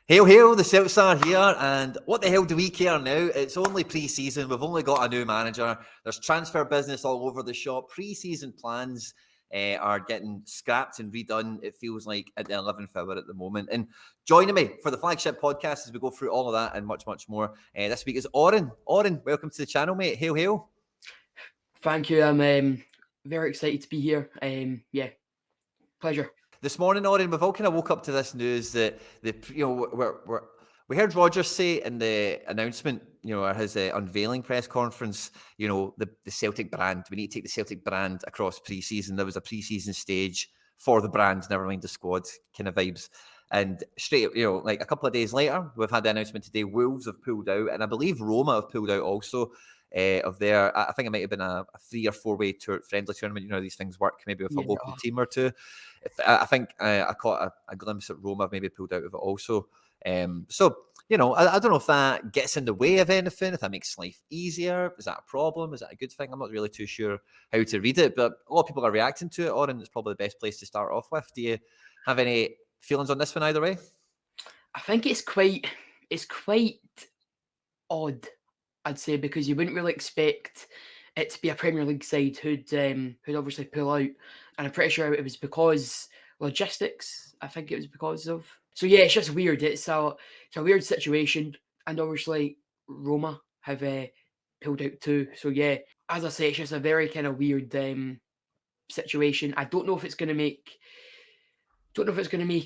Hail, hail, the Celtics are here, and what the hell do we care now? It's only pre-season, we've only got a new manager, there's transfer business all over the shop, pre-season plans are getting scrapped and redone, it feels like, at the 11th hour at the moment. And joining me for the Flagship podcast as we go through all of that and much, much more this week is Oran. Oran, welcome to the channel, mate. Hail, hail. Thank you, I'm very excited to be here. Yeah, pleasure. This morning, Oran, we've all kind of woke up to this news that we heard Rodgers say in the announcement, or his unveiling press conference, the Celtic brand. We need to take the Celtic brand across pre-season. There was a pre-season stage for the brand, never mind the squad kind of vibes. And straight, like a couple of days later, we've had the announcement today. Wolves have pulled out, and I believe Roma have pulled out also. Of their, I think it might have been a 3 or 4 way friendly tournament. You know how these things work, maybe with a local team or two. I think I caught a glimpse at Roma, maybe pulled out of it also. So, I don't know if that gets in the way of anything, if that makes life easier. Is that a problem? Is that a good thing? I'm not really too sure how to read it, but a lot of people are reacting to it, Oran. It's probably the best place to start off with. Do you have any feelings on this one either way? I think it's quite odd, I'd say, because you wouldn't really expect it to be a Premier League side who'd obviously pull out, and I'm pretty sure it was because logistics. I think it was because of. So yeah, it's just weird. It's a weird situation, and obviously Roma have pulled out too. So yeah, as I say, it's just a very kind of weird situation. I don't know if it's going to make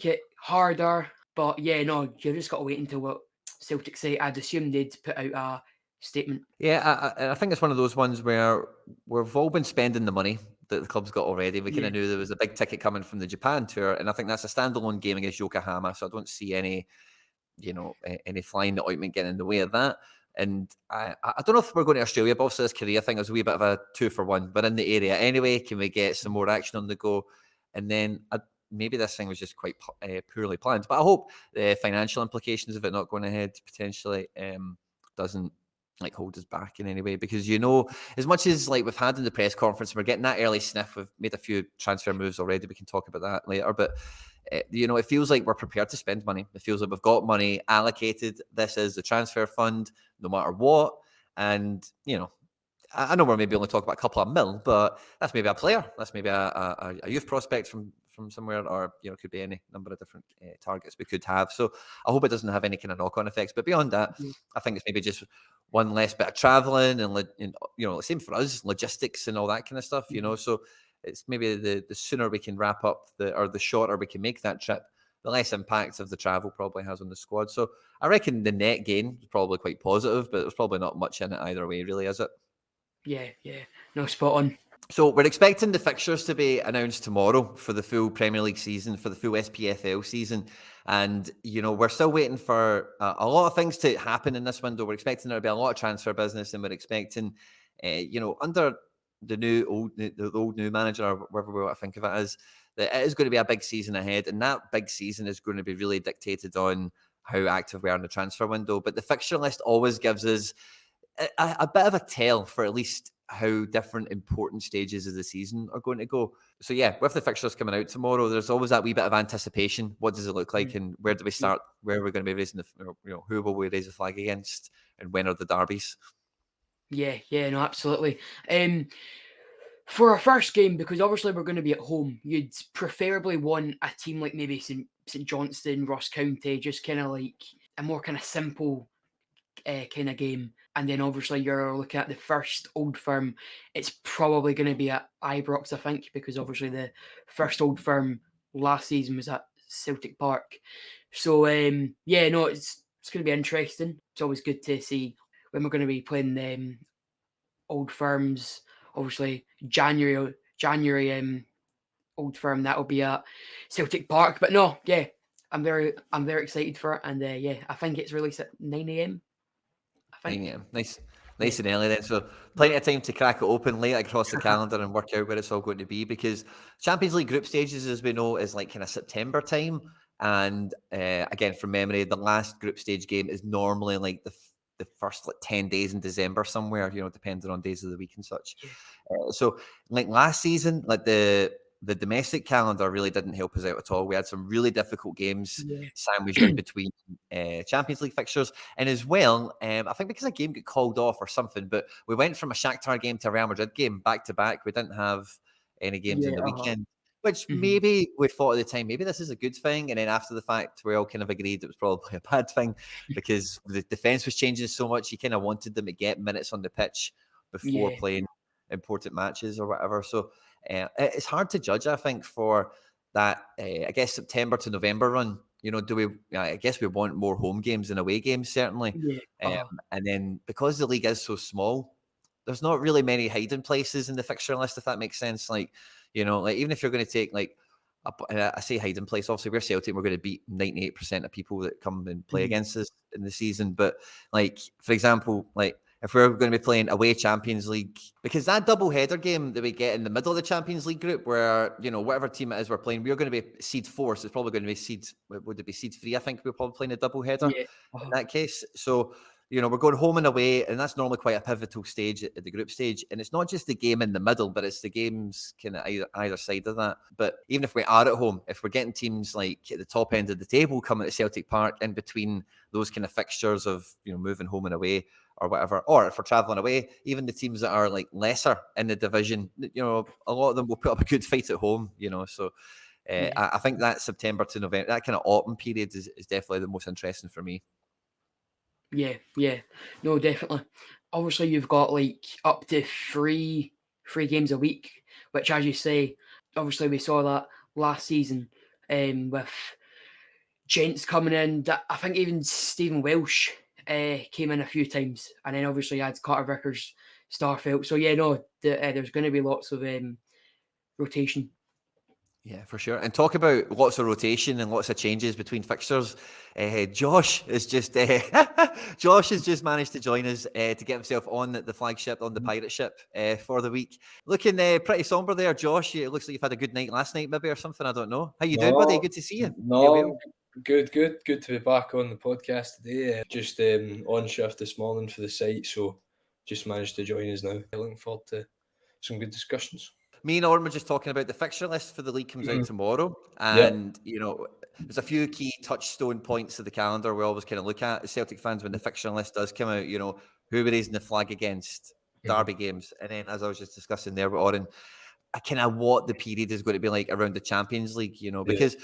it harder, but yeah, no, you've just got to wait until what Celtic say. I'd assume they'd put out a statement. Yeah, I think it's one of those ones where we've all been spending the money that the club's got already. We kind of knew there was a big ticket coming from the Japan tour, and I think that's a standalone game against Yokohama, so I don't see any fly in the ointment getting in the way of that. And I don't know if we're going to Australia, but also this Korea thing is a wee bit of a 2-for-1. We're in the area anyway. Can we get some more action on the go? And then maybe this thing was just quite poorly planned. But I hope the financial implications of it not going ahead potentially doesn't hold us back in any way, because as much as we've had in the press conference, we're getting that early sniff. We've made a few transfer moves already. We can talk about that later, but it feels like we're prepared to spend money. It feels like we've got money allocated. This is the transfer fund, no matter what. And I know we're maybe only talking about a couple of mil, but that's maybe a player. That's maybe a youth prospect from somewhere, or could be any number of different targets we could have. So I hope it doesn't have any kind of knock-on effects. But beyond that, I think it's maybe just one less bit of traveling and same for us, logistics and all that kind of stuff. So it's maybe the sooner we can wrap up the shorter we can make that trip, the less impact of the travel probably has on the squad. So I reckon the net gain is probably quite positive, but there's probably not much in it either way, really, is it? Yeah, no, spot on. So we're expecting the fixtures to be announced tomorrow for the full Premier League season, for the full SPFL season. And, we're still waiting for a lot of things to happen in this window. We're expecting there to be a lot of transfer business, and we're expecting, under the old new manager, or whatever we want to think of it as, that it is going to be a big season ahead. And that big season is going to be really dictated on how active we are in the transfer window. But the fixture list always gives us a bit of a tell for at least how different important stages of the season are going to go. So yeah, with the fixtures coming out tomorrow, there's always that wee bit of anticipation. What does it look like, and where do we start? Where are we going to be raising who will we raise the flag against, and when are the derbies? Yeah, no, absolutely. For our first game, because obviously we're going to be at home, you'd preferably want a team like maybe St Johnstone, Ross County, just kind of like a more kind of simple kind of game. And then obviously you're looking at the first Old Firm. It's probably going to be at Ibrox, I think, because obviously the first Old Firm last season was at Celtic Park. So yeah, no, it's going to be interesting. It's always good to see when we're going to be playing Old Firms. Obviously January Old Firm, that'll be at Celtic Park. But no, yeah, I'm very excited for it, and yeah, I think it's released at 9 a.m. 9 a.m. Nice and early then. So plenty of time to crack it open, lay it across the calendar and work out where it's all going to be, because Champions League group stages, as we know, is kind of September time. And again, from memory, the last group stage game is normally the first 10 days in December somewhere, depending on days of the week and such. So last season, the the domestic calendar really didn't help us out at all. We had some really difficult games Yeah. sandwiched in between Champions League fixtures. And as well, I think because a game got called off or something, but we went from a Shakhtar game to a Real Madrid game back to back. We didn't have any games in Yeah. the weekend, which Mhm. maybe we thought at the time, maybe this is a good thing. And then after the fact, we all kind of agreed it was probably a bad thing because the defence was changing so much. You kind of wanted them to get minutes on the pitch before Yeah. playing important matches or whatever. So it's hard to judge, I think, for that, I guess, September to November run. Do we? I guess we want more home games than away games, certainly. Yeah. And then because the league is so small, there's not really many hiding places in the fixture list, if that makes sense. Like even if you're going to take like, I say hiding place. Obviously, we're Celtic. We're going to beat 98% of people that come and play Mhm. against us in the season. But like, for example, like if we're going to be playing away Champions League, because that double header game that we get in the middle of the Champions League group, where whatever team it is we're playing, we're going to be seed 4, so it's probably going to be seed. Would it be seed 3? I think we're probably playing a double header Yeah. in that case. So we're going home and away, and that's normally quite a pivotal stage at the group stage. And it's not just the game in the middle, but it's the games kind of either side of that. But even if we are at home, if we're getting teams like at the top end of the table coming to Celtic Park in between those kind of fixtures of moving home and away or whatever, or if we're traveling away, even the teams that are like lesser in the division, a lot of them will put up a good fight at home. So Yeah. I think that September to November, that kind of autumn period is definitely the most interesting for me. Yeah, yeah. No, definitely. Obviously, you've got like up to three games a week, which, as you say, obviously we saw that last season with gents coming in. I think even Stephen Welsh came in a few times, and then obviously you had Carter Vickers, Starfelt. So yeah, no, there's going to be lots of rotation. Yeah, for sure. And talk about lots of rotation and lots of changes between fixtures. Josh is just Josh has just managed to join us to get himself on the flagship, on the pirate ship for the week. Looking pretty somber there, Josh. It looks like you've had a good night last night, maybe or something. I don't know. How you doing, buddy? No, Good to see you. You well? no, good to be back on the podcast today. Just on shift this morning for the site, so just managed to join us now. Looking forward to some good discussions. Me and Oran were just talking about the fixture list for the league comes out tomorrow. Yep. And, there's a few key touchstone points of the calendar we always kind of look at as Celtic fans when the fixture list does come out, who we're raising the flag against, derby games. And then, as I was just discussing there with Oran, kind of what the period is going to be like around the Champions League, because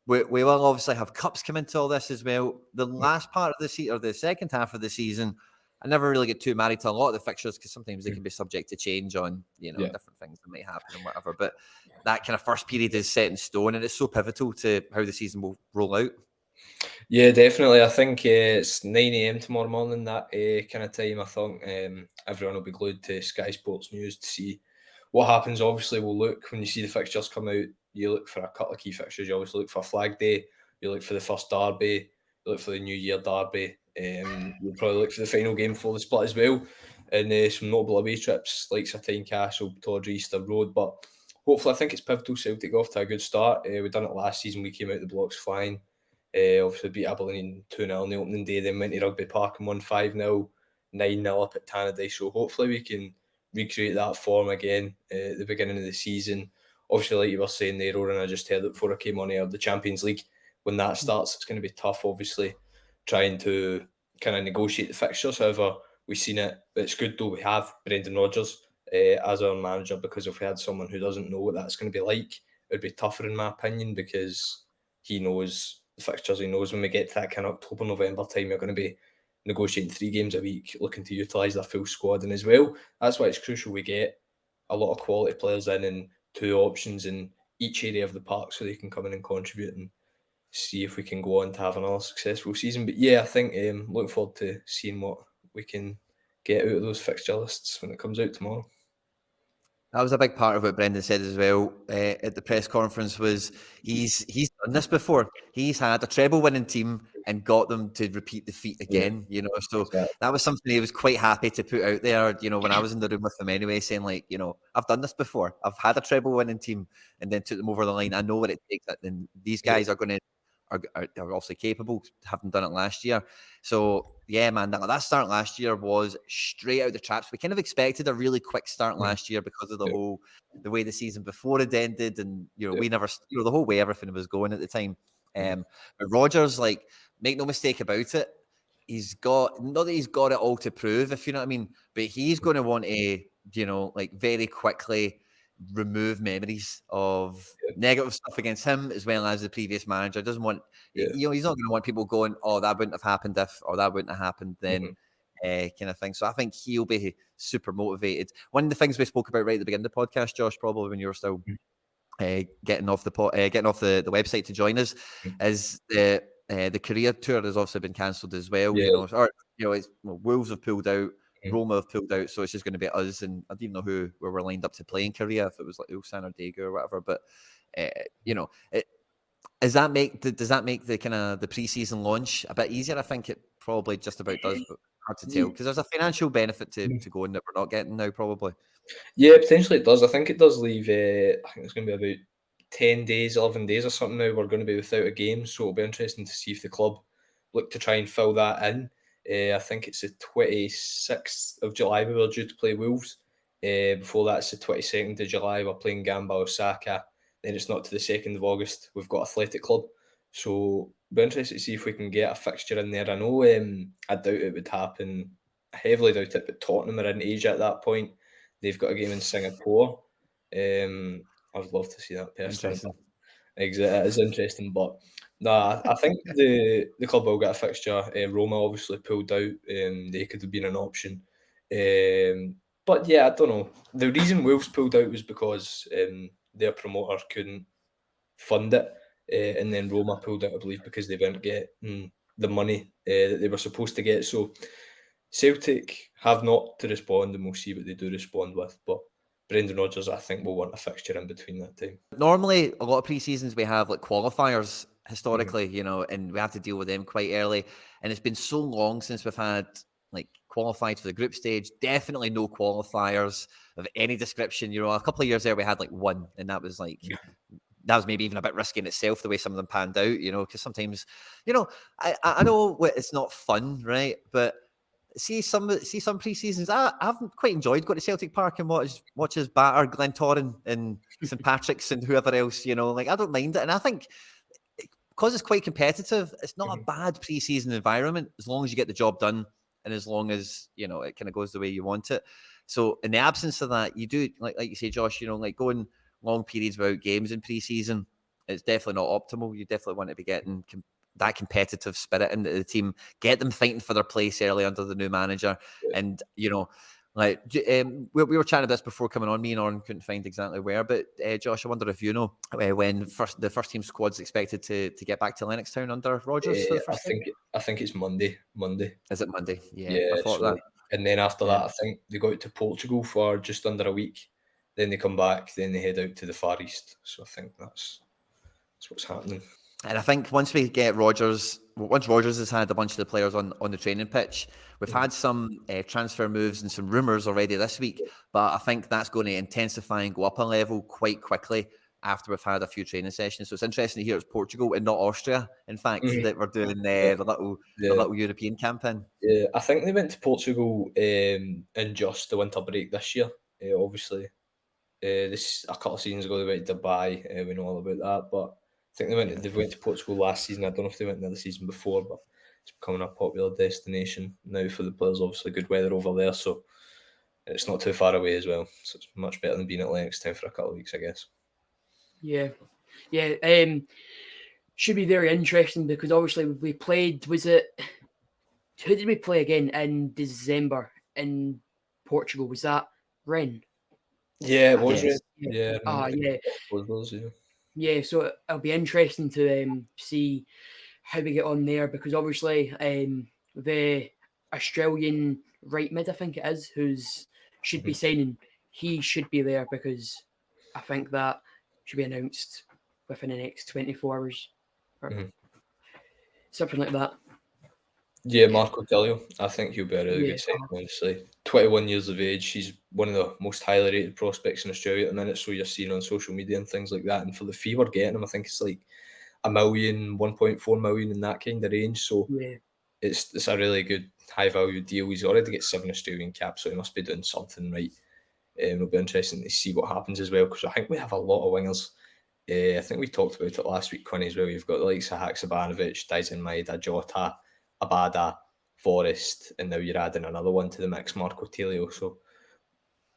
we will obviously have cups come into all this as well. The last part of the season, or the second half of the season, I never really get too married to a lot of the fixtures because sometimes they can be subject to change on, different things that might happen and whatever. But that kind of first period is set in stone, and it's so pivotal to how the season will roll out. Yeah, definitely. I think it's 9 a.m. tomorrow morning, that kind of time. I think everyone will be glued to Sky Sports News to see what happens. Obviously, we'll look, when you see the fixtures come out, you look for a couple of key fixtures. You always look for Flag Day, you look for the first derby, you look for the New Year derby. You'll probably look for the final game before the split as well. And some notable away trips like Tyne Castle, Todger, Easter Road. But hopefully, I think it's pivotal. Celtic off to a good start. We done it last season. We came out the blocks flying. Obviously beat Aberdeen 2-0 on the opening day, then went to Rugby Park and won 5-0, 9-0 up at Tannadice. So hopefully we can recreate that form again at the beginning of the season. Obviously, like you were saying there, Oran, I just heard it before I came on air, the Champions League, when that starts, it's going to be tough, obviously, trying to kind of negotiate the fixtures. However, we've seen it. It's good, though, we have Brendan Rodgers as our manager, because if we had someone who doesn't know what that's going to be like, it would be tougher, in my opinion, because he knows the fixtures. He knows when we get to that kind of October, November time, you're going to be negotiating 3 games a week, looking to utilise their full squad. And as well, that's why it's crucial we get a lot of quality players in 2 options in each area of the park so they can come in and contribute and see if we can go on to have another successful season. But yeah, I think looking forward to seeing what we can get out of those fixture lists when it comes out tomorrow. That was a big part of what Brendan said as well at the press conference. Was he's done this before. He's had a treble-winning team and got them to repeat the feat again. So exactly. That was something he was quite happy to put out there. When I was in the room with him anyway, saying like, I've done this before. I've had a treble-winning team and then took them over the line. I know what it takes. And these guys are going to are obviously capable, having done it last year. So yeah, man, that start last year was straight out the traps. We kind of expected a really quick start last year because of the way the season before it ended, and we never, the whole way everything was going at the time. But Rodgers, like, make no mistake about it, he's got, not that he's got it all to prove, if you know what I mean, but he's going to want to, like, very quickly remove memories of negative stuff against him as well as the previous manager. Doesn't want, he's not going to want people going, oh, that wouldn't have happened if, or that wouldn't have happened then, kind of thing. So I think he'll be super motivated. One of the things we spoke about right at the beginning of the podcast, Josh, probably when you were still getting off the website to join us, is the career tour has also been cancelled as well. Wolves have pulled out, Roma have pulled out, so it's just going to be us, and I don't even know who we were lined up to play in Korea, if it was like Ulsan or Daegu or whatever. But does that make the kind of the pre-season launch a bit easier? I think it probably just about does, but hard to tell because there's a financial benefit to going that we're not getting now, probably. Yeah, potentially it does. I think it does leave. I think it's going to be about 10 days, 11 days or something now. We're going to be without a game, so it'll be interesting to see if the club look to try and fill that in. I think it's the 26th of July we were due to play Wolves. Before that, it's the 22nd of July. We're playing Gamba Osaka. Then it's not to the 2nd of August. We've got Athletic Club. So be interested to see if we can get a fixture in there. I know I doubt it would happen. I heavily doubt it, but Tottenham are in Asia at that point. They've got a game in Singapore. I would love to see that personally. It is interesting, but no, I think the club will get a fixture. Roma obviously pulled out. They could have been an option. But yeah, I don't know. The reason Wolves pulled out was because their promoter couldn't fund it. And then Roma pulled out, I believe, because they weren't getting the money that they were supposed to get. So Celtic have not to respond, and we'll see what they do respond with. But Brendan Rodgers, I think, will want a fixture in between that time. Normally, a lot of pre-seasons we have like qualifiers historically, and we have to deal with them quite early. And it's been so long since we've had like qualified for the group stage. Definitely no qualifiers of any description. A couple of years there we had like one, and that was like that was maybe even a bit risky in itself the way some of them panned out. Because sometimes, I know it's not fun, right? But see some pre-seasons. I've quite enjoyed going to Celtic Park and watch us batter Glentoran and St Patrick's and whoever else. Like I don't mind it, and I think because it's quite competitive, it's not a bad pre-season environment as long as you get the job done and as long as it kind of goes the way you want it. So in the absence of that, you do like you say, Josh. Like going long periods without games in pre-season, it's definitely not optimal. You definitely want to be getting that competitive spirit into the team, get them fighting for their place early under the new manager. And, we were chatting about this before coming on. Me and Oran couldn't find exactly where, but Josh, I wonder if when the first team squad's expected to get back to Lennoxtown under Rodgers for the first time? I think it's Monday. Is it Monday? Yeah, I thought that. And then after that, I think they go out to Portugal for just under a week. Then they come back, then they head out to the Far East. So I think that's what's happening. And I think once Rodgers has had a bunch of the players on the training pitch, we've had some transfer moves and some rumours already this week, but I think that's going to intensify and go up a level quite quickly after we've had a few training sessions. So it's interesting to hear it's Portugal and not Austria, in fact, that we're doing the little European campaign. Yeah, I think they went to Portugal in just the winter break this year, obviously. This a couple of seasons ago they went to Dubai. We know all about that, but I think they went to Portugal last season. I don't know if they went there the season before, but it's becoming a popular destination now for the players. Obviously, good weather over there, so it's not too far away as well. So it's much better than being at Lennoxtown for a couple of weeks, I guess. Yeah. Should be very interesting because obviously we played. Who did we play again in December in Portugal? Was that Rennes? Yeah, it was. Yes. Yeah. Yeah, so it'll be interesting to see how we get on there because obviously the Australian right mid, I think it is, who's should be signing, he should be there because I think that should be announced within the next 24 hours or something like that. Yeah, Marco Tellio. I think he'll be a really good signing, honestly. 21 years of age. He's one of the most highly rated prospects in Australia at the minute, so you're seeing on social media and things like that. And for the fee we're getting him, I think it's like 1 million, 1.4 million in that kind of range. So it's a really good high value deal. He's already got 7 Australian caps, so he must be doing something right. It'll be interesting to see what happens as well, because I think we have a lot of wingers. I think we talked about it last week, Quinny, as well. You've got the likes of Haksabanovic, Dyson Maeda, Jota, Abada, Forrest, and now you're adding another one to the mix, Marco Telio. So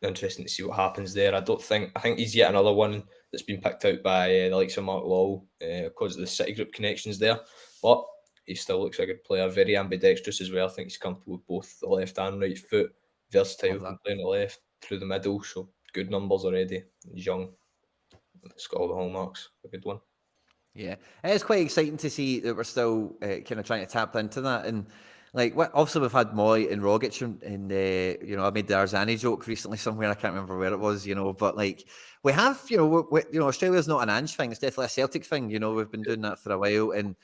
interesting to see what happens there. I think he's yet another one that's been picked out by the likes of Mark Lowell because of the City Group connections there. But he still looks like a good player, very ambidextrous as well. I think he's comfortable with both the left and right foot, versatile, can play on the left, through the middle. So good numbers already. He's young. It's got all the hallmarks. A good one. Yeah, it is quite exciting to see that we're still kind of trying to tap into that. And like, obviously we've had Moy and Rogic, and I made the Arzani joke recently somewhere. I can't remember where it was, but like we have, Australia's not an Ange thing; it's definitely a Celtic thing. We've been doing that for a while, and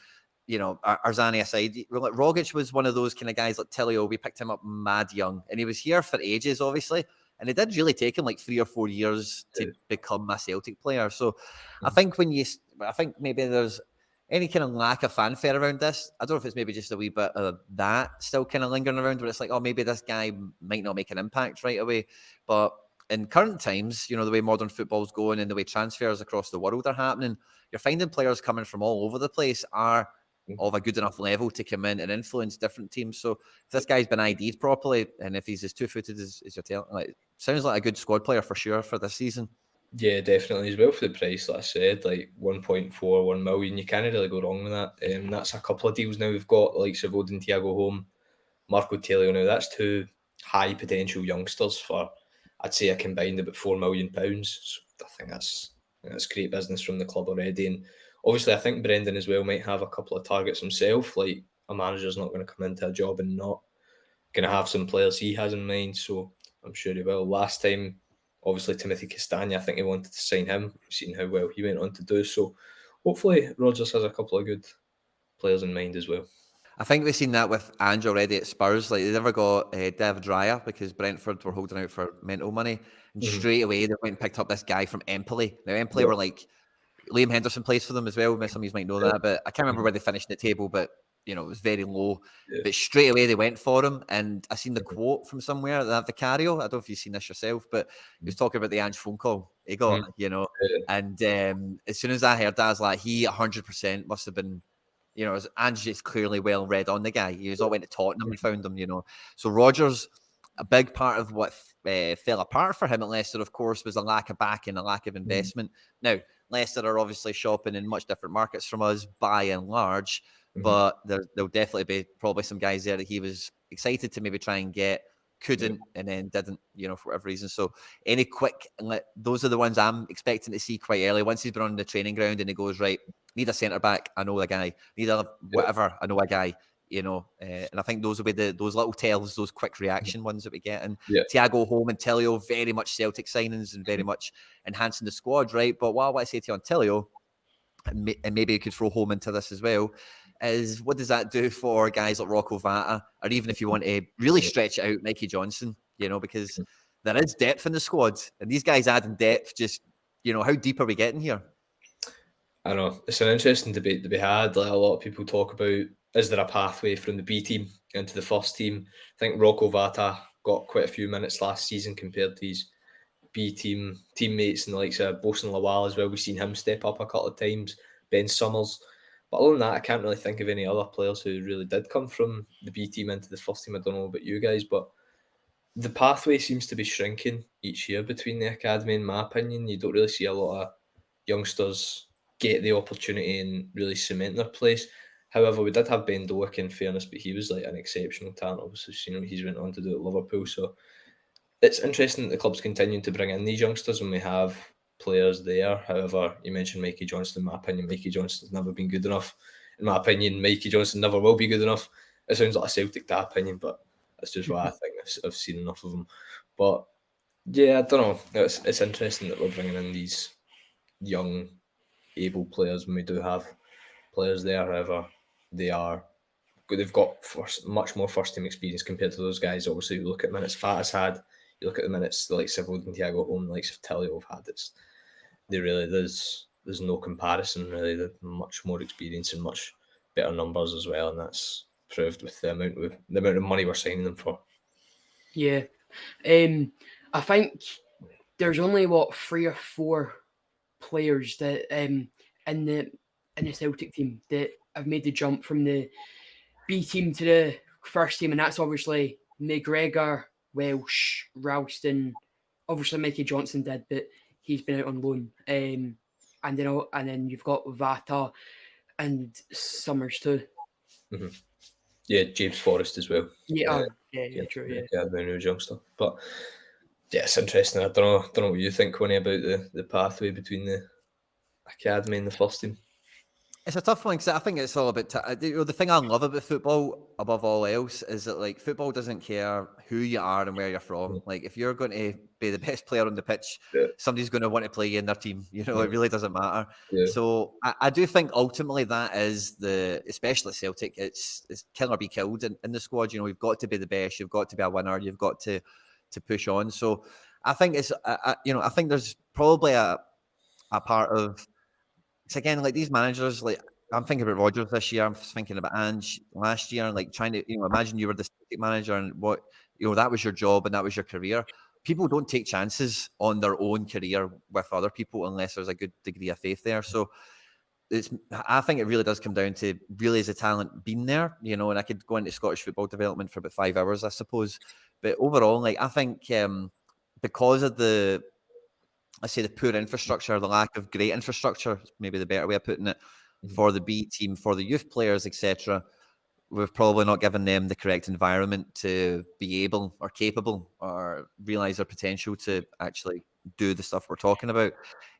Arzani aside, like Rogic was one of those kind of guys like Tilio. We picked him up mad young, and he was here for ages, obviously. And it did really take him like 3 or 4 years to become a Celtic player. So I think I think maybe there's any kind of lack of fanfare around this. I don't know if it's maybe just a wee bit of that still kind of lingering around, where it's like, oh, maybe this guy might not make an impact right away. But in current times, the way modern football's going and the way transfers across the world are happening, you're finding players coming from all over the place are of a good enough level to come in and influence different teams. So if this guy's been ID'd properly, and if he's as two-footed as you're telling, like, sounds like a good squad player for sure for this season. Yeah, definitely as well for the price. Like I said, like 1.4, 1 million, you can't really go wrong with that. That's a couple of deals now we've got, like Odin, Thiago Home, Marco Telio. Now that's 2 high potential youngsters for, I'd say, a combined about £4 million. So I think that's great business from the club already. And obviously, I think Brendan as well might have a couple of targets himself. Like, a manager's not going to come into a job and not going to have some players he has in mind. So I'm sure he will. Last time, obviously, Timothy Castagna, I think he wanted to sign him. We've seen how well he went on to do. So hopefully, Rodgers has a couple of good players in mind as well. I think we've seen that with Ange already at Spurs. Like, they never got David Raya because Brentford were holding out for mental money. And straight away, they went and picked up this guy from Empoli. Now, Empoli were like, Liam Henderson plays for them as well. Some of you might know that, but I can't remember where they finished the table, but it was very low. Yeah. But straight away they went for him, and I seen the quote from somewhere, the Vicario. I don't know if you've seen this yourself, but he was talking about the Ange phone call he got, and as soon as I heard that, I was like, he 100% must have been, Ange is clearly well read on the guy. He was all went to Tottenham and found him, So Rodgers, a big part of what fell apart for him at Leicester, of course, was a lack of backing, a lack of investment. Now, Leicester are obviously shopping in much different markets from us by and large, but there'll definitely be probably some guys there that he was excited to maybe try and get, couldn't, and then didn't, for whatever reason. So any quick, those are the ones I'm expecting to see quite early. Once he's been on the training ground and he goes, right, need a centre back, I know a guy. Need a whatever, I know a guy. And I think those will be those little tells, those quick reaction ones that we get. And Thiago Home and Telio, very much Celtic signings and very much enhancing the squad, right? But what I want to say to you on Telio, and maybe you could throw Home into this as well, is what does that do for guys like Rocco Vata, or even if you want to really stretch it out, Mikey Johnson, because there is depth in the squad, and these guys adding depth, just, how deep are we getting here? I know, it's an interesting debate to be had. Like, a lot of people talk about, is there a pathway from the B team into the first team? I think Rocco Vata got quite a few minutes last season compared to his B team teammates and the likes of Bosun Lawal as well. We've seen him step up a couple of times, Ben Summers. But other than that, I can't really think of any other players who really did come from the B team into the first team. I don't know about you guys, but the pathway seems to be shrinking each year between the academy, in my opinion. You don't really see a lot of youngsters get the opportunity and really cement their place. However, we did have Ben Doak, in fairness, but he was like an exceptional talent. Obviously, seen what he's went on to do at Liverpool. So it's interesting that the club's continuing to bring in these youngsters when we have players there. However, you mentioned Mikey Johnston. In my opinion, Mikey Johnston's never been good enough. In my opinion, Mikey Johnston never will be good enough. It sounds like a Celtic opinion, but that's just what I think. I've seen enough of them. But yeah, I don't know. It's interesting that we're bringing in these young, able players when we do have players there. However, they've got much more first team experience compared to those guys. Obviously, you look at the minutes Fata's had, you look at the minutes the likes of Odin, Thiago Home, the likes of Telio have had. there's no comparison really. They're much more experience and much better numbers as well, and that's proved with the amount of money we're signing them for. Yeah. I think there's only 3 or 4 players that in the Celtic team that have made the jump from the B team to the first team, and that's obviously McGregor, Welsh, Ralston. Obviously, Mikey Johnson did, but he's been out on loan. And then you've got Vata and Summers too. Mm-hmm. Yeah, James Forrest as well. Yeah, true. Yeah, the new youngster. But yeah, it's interesting. I don't know what you think, Quinny, about the pathway between the academy and the first team. It's a tough one because I think it's all about the thing I love about football above all else is that like football doesn't care who you are and where you're from. Like if you're going to be the best player on the pitch, somebody's going to want to play you in their team. It really doesn't matter. Yeah. So I do think ultimately that is especially Celtic, it's kill or be killed in the squad. You've got to be the best. You've got to be a winner. You've got to push on. So I think it's I think there's probably a part of. It's again like these managers, like I'm thinking about Rodgers this year. I'm thinking about Ange last year, and like trying to, imagine you were the Celtic manager and what, that was your job and that was your career. People don't take chances on their own career with other people unless there's a good degree of faith there. So I think it really does come down to really is the talent being there, and I could go into Scottish football development for about 5 hours, I suppose. But overall, like I think because of the poor infrastructure, the lack of great infrastructure, maybe the better way of putting it, for the B team, for the youth players, etc., we've probably not given them the correct environment to be able or capable or realise their potential to actually do the stuff we're talking about.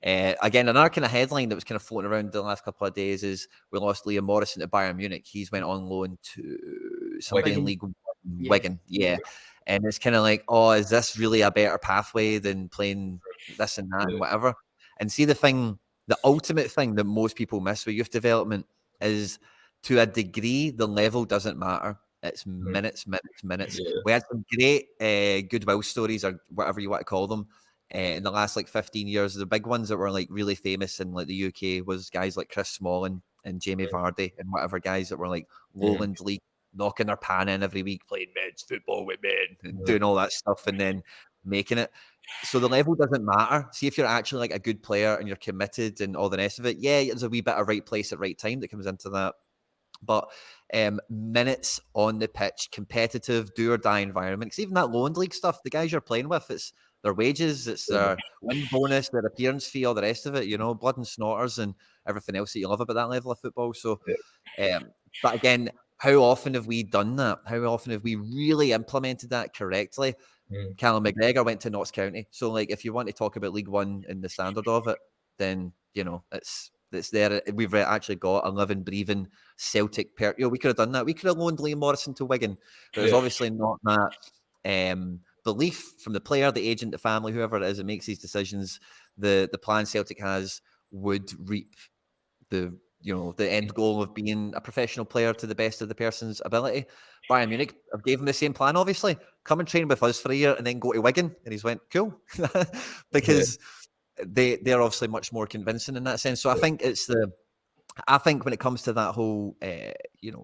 Again, another kind of headline that was kind of floating around the last couple of days is we lost Liam Morrison to Bayern Munich. He's went on loan to somebody in League One, Wigan. Yeah. And it's kind of like, oh, is this really a better pathway than playing this and that and whatever? And see, the ultimate thing that most people miss with youth development is, to a degree, the level doesn't matter. It's minutes. Yeah. We had some great goodwill stories, or whatever you want to call them, in the last 15 years. The big ones that were really famous in the UK was guys like Chris Smalling and Jamie Vardy and whatever guys that were Lowland League, knocking their pan in every week, playing men's football with men and doing all that stuff and then making it. So the level doesn't matter. See, if you're actually a good player and you're committed and all the rest of it, yeah, there's a wee bit of right place at right time that comes into that. But minutes on the pitch, competitive, do or die environment. Because even that Lowland League stuff, the guys you're playing with, it's their wages, it's their win bonus, their appearance fee, all the rest of it, blood and snorters and everything else that you love about that level of football. So, but again, how often have we done that? How often have we really implemented that correctly? Callum McGregor went to Notts County. So, if you want to talk about League One and the standard of it, then, it's there. We've actually got a living, breathing Celtic we could have done that. We could have loaned Liam Morrison to Wigan. But there's obviously not that belief from the player, the agent, the family, whoever it is that makes these decisions. The plan Celtic has would reap the end goal of being a professional player to the best of the person's ability. Bayern Munich have gave him the same plan, obviously. Come and train with us for a year and then go to Wigan. And he's went, cool. Because they're obviously much more convincing in that sense. So I think I think when it comes to that whole,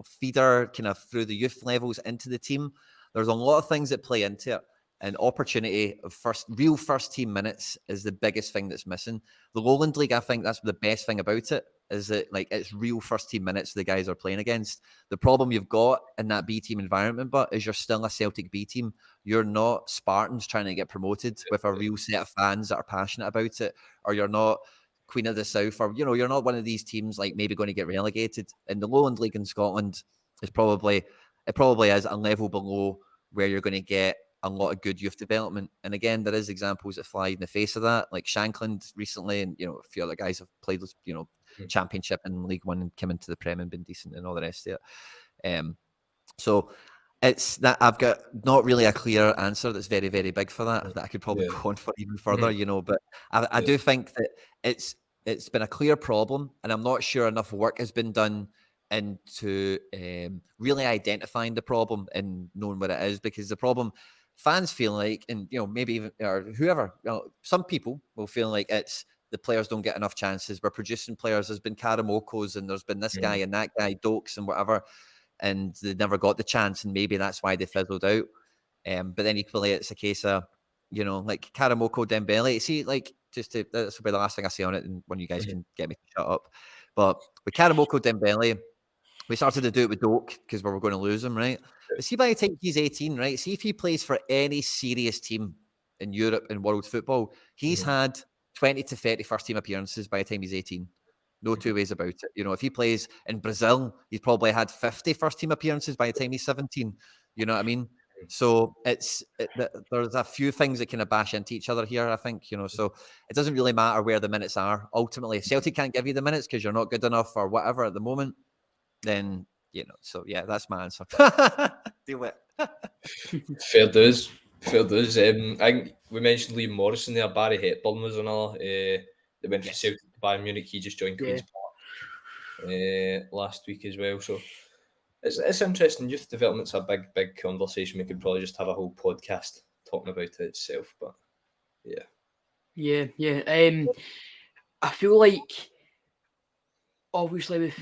feeder kind of through the youth levels into the team, there's a lot of things that play into it. And opportunity of real first team minutes is the biggest thing that's missing. The Lowland League, I think that's the best thing about it, is that it's real first team minutes the guys are playing against. The problem you've got in that B team environment, but is you're still a Celtic B team. You're not Spartans trying to get promoted with a real set of fans that are passionate about it, or you're not Queen of the South, or you're not one of these teams maybe going to get relegated. And the Lowland League in Scotland is probably is a level below where you're going to get a lot of good youth development. And again, there is examples that fly in the face of that, like Shankland recently, and a few other guys have played Championship and League One and come into the Prem and been decent and all the rest of it. So it's that I've got not really a clear answer that's very, very big for that I could probably go on for even further, but I do think that it's been a clear problem, and I'm not sure enough work has been done into really identifying the problem and knowing what it is, because the problem fans feel like, and maybe even or whoever, some people will feel like it's the players don't get enough chances. We're producing players. There's been Karamokos and there's been this guy and that guy, Dokes and whatever, and they never got the chance, and maybe that's why they fizzled out. But then equally, it's a case of, you know, like Karamoko, Dembele. See, like, this will be the last thing I say on it, and when you guys can get me to shut up. But with Karamoko, Dembele, we started to do it with Doak because we were going to lose him, right? But see, by the time he's 18, right? See if he plays for any serious team in Europe in world football, he's had 20 to 30 first team appearances by the time he's 18. No two ways about it. You know, if he plays in Brazil, he's probably had 50 first team appearances by the time he's 17. You know what I mean? So there's a few things that kind of bash into each other here, I think, you know, so it doesn't really matter where the minutes are. Ultimately, if Celtic can't give you the minutes because you're not good enough or whatever at the moment, then, you know, so yeah, that's my answer. Deal with it. Fair dues. Fair dues. I think we mentioned Liam Morrison there. Barry Hepburn was another. They went from Celtic to Bayern Munich. He just joined Queen's Park last week as well. So it's interesting. Youth development's a big conversation. We could probably just have a whole podcast talking about it itself. But yeah. I feel like obviously with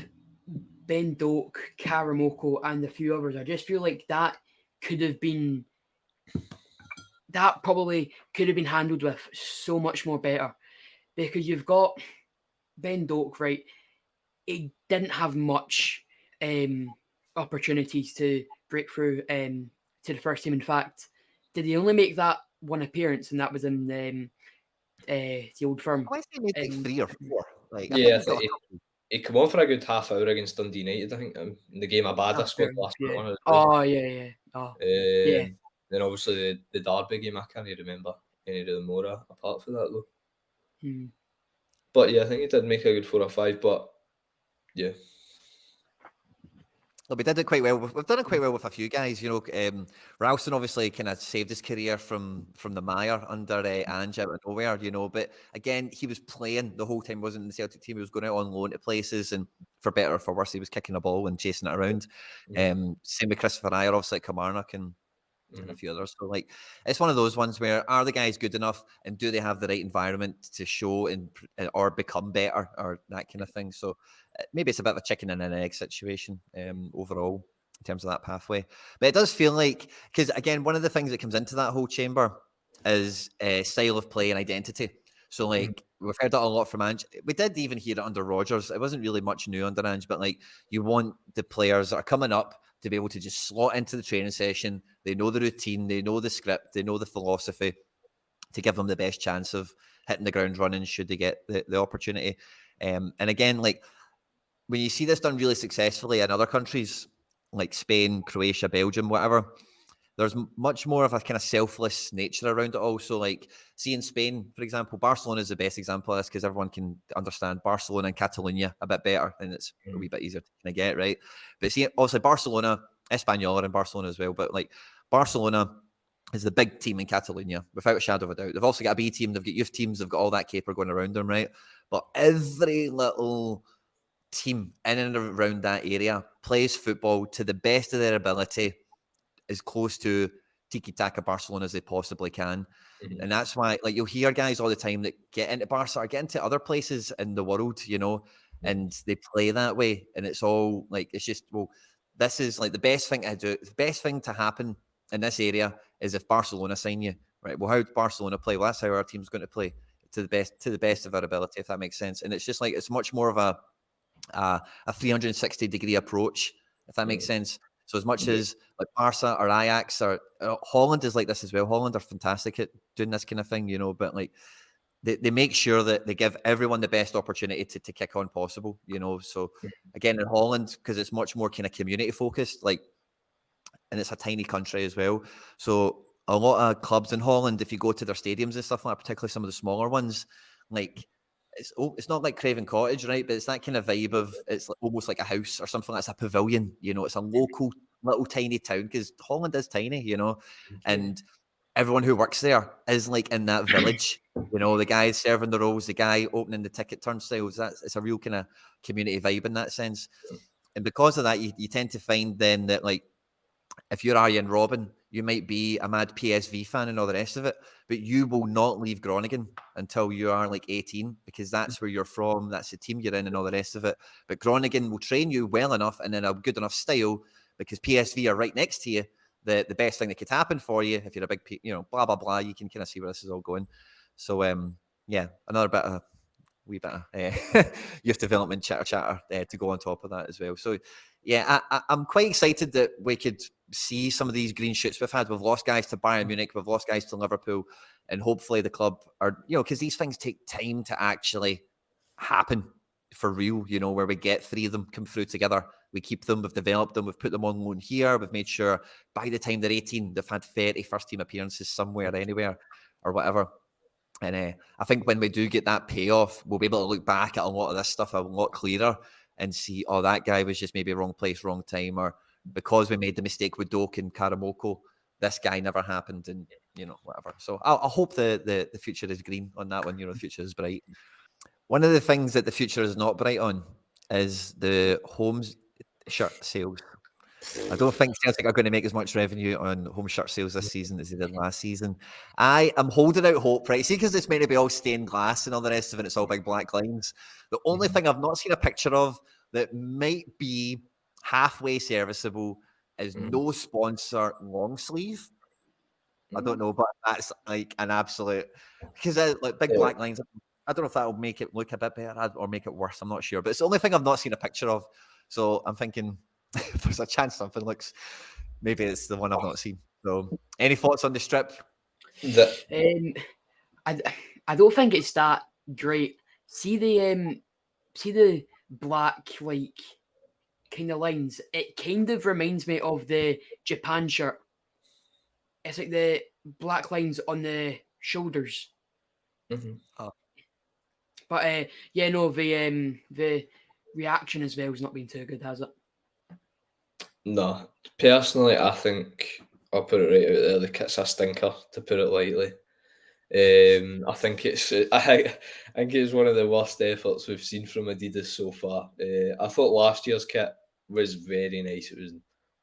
Ben Doak, Karamoko, and a few others, I just feel like that probably could have been handled with so much more better, because you've got Ben Doak, right? He didn't have much opportunities to break through to the first team. In fact, did he only make that one appearance, and that was in the old firm? I think he made like 3 or 4. Like, I think he came on for a good half hour against Dundee United, I think, in the game Abada scored last one as well. Then obviously the Derby game, I can't remember any of them more apart from that though. But yeah, I think he did make a good 4 or 5, but yeah. Well, we did it quite well. We've done it quite well with a few guys. You know, Ralston obviously kind of saved his career from the mire under Ange out of nowhere. You know, but again, he was playing the whole time. Wasn't in the Celtic team. He was going out on loan to places, and for better or for worse, he was kicking a ball and chasing it around. Same with Christopher Ayer, obviously at Kilmarnock and a few others. So, like, it's one of those ones where, are the guys good enough, and do they have the right environment to show or become better, or that kind of thing. So maybe it's a bit of a chicken and an egg situation overall in terms of that pathway. But it does feel like, because again, one of the things that comes into that whole chamber is style of play and identity. So, like, we've heard that a lot from Ange. We did even hear it under Rodgers. It wasn't really much new under Ange, but like, you want the players that are coming up to be able to just slot into the training session. They know the routine, they know the script, they know the philosophy, to give them the best chance of hitting the ground running should they get the opportunity. And again, like, when you see this done really successfully in other countries like Spain, Croatia, Belgium, whatever, there's much more of a kind of selfless nature around it all. So, like, see in Spain, for example, Barcelona is the best example of this because everyone can understand Barcelona and Catalonia a bit better, and it's a wee bit easier to kind of get, right? But see, obviously Barcelona, Espanyol are in Barcelona as well, but like, Barcelona is the big team in Catalonia, without a shadow of a doubt. They've also got a B team, they've got youth teams, they've got all that caper going around them, right? But every little team in and around that area plays football to the best of their ability, as close to tiki-taka Barcelona as they possibly can. And that's why, like, you'll hear guys all the time that get into Barca or get into other places in the world, you know, and they play that way. And it's all like, it's just, well, this is like the best thing to do. The best thing to happen in this area is if Barcelona sign you, right? Well, how did Barcelona play? Well, that's how our team's going to play, to the best of our ability, if that makes sense. And it's just like, it's much more of a 360-degree approach, if that makes sense. So as much as like Barca or Ajax or Holland is like this as well. Holland are fantastic at doing this kind of thing, you know, but like, they make sure that they give everyone the best opportunity to kick on possible, you know. So again, in Holland, because it's much more kind of community focused, like, and it's a tiny country as well. So a lot of clubs in Holland, if you go to their stadiums and stuff like that, particularly some of the smaller ones, like, it's not like Craven Cottage, right? But it's that kind of vibe of, it's like, almost like a house or something. That's a pavilion, you know. It's a local little tiny town, because Holland is tiny, you know, and everyone who works there is like in that village, you know. The guy serving the rolls, the guy opening the ticket turnstiles. It's a real kind of community vibe in that sense. And because of that, you tend to find then that, like, if you're Arjen Robben, You might be a mad PSV fan and all the rest of it, but you will not leave Groningen until you are like 18, because that's where you're from, that's the team you're in and all the rest of it. But Groningen will train you well enough and in a good enough style, because PSV are right next to you. The best thing that could happen for you, if you're a big, blah, blah, blah, you can kind of see where this is all going. So, yeah, another bit of wee bit of youth development chatter to go on top of that as well. So, yeah, I'm quite excited that we could see some of these green shoots we've had. We've lost guys to Bayern Munich, we've lost guys to Liverpool, and hopefully the club are, because these things take time to actually happen for real, where we get 3 of them come through together. We keep them, we've developed them, we've put them on loan here, we've made sure by the time they're 18, they've had 30 first-team appearances somewhere, anywhere, or whatever. And I think when we do get that payoff, we'll be able to look back at a lot of this stuff a lot clearer and see, oh, that guy was just maybe wrong place, wrong time, or because we made the mistake with Doak and Karamoko, this guy never happened, and whatever. So I hope the future is green on that one. The future is bright. One of the things that the future is not bright on is the home shirt sales. I don't think Celtic are going to make as much revenue on home shirt sales this season as they did last season. I am holding out hope, right? See, because it's meant to be all stained glass and all the rest of it, it's all big black lines. The only thing I've not seen a picture of that might be halfway serviceable is no sponsor long sleeve. I don't know, but that's like an absolute, because like big black lines, I don't know if that will make it look a bit better or make it worse. I'm not sure, but it's the only thing I've not seen a picture of. So I'm thinking if there's a chance something looks, maybe it's the one I've not seen. So any thoughts on the strip? I don't think it's that great. See the black like kind of lines. It kind of reminds me of the Japan shirt. It's like the black lines on the shoulders. But the reaction as well has not been too good, has it? No, personally, I think I'll put it right out there. The kit's a stinker, to put it lightly. I think it's one of the worst efforts we've seen from Adidas so far. I thought last year's kit was very nice. It was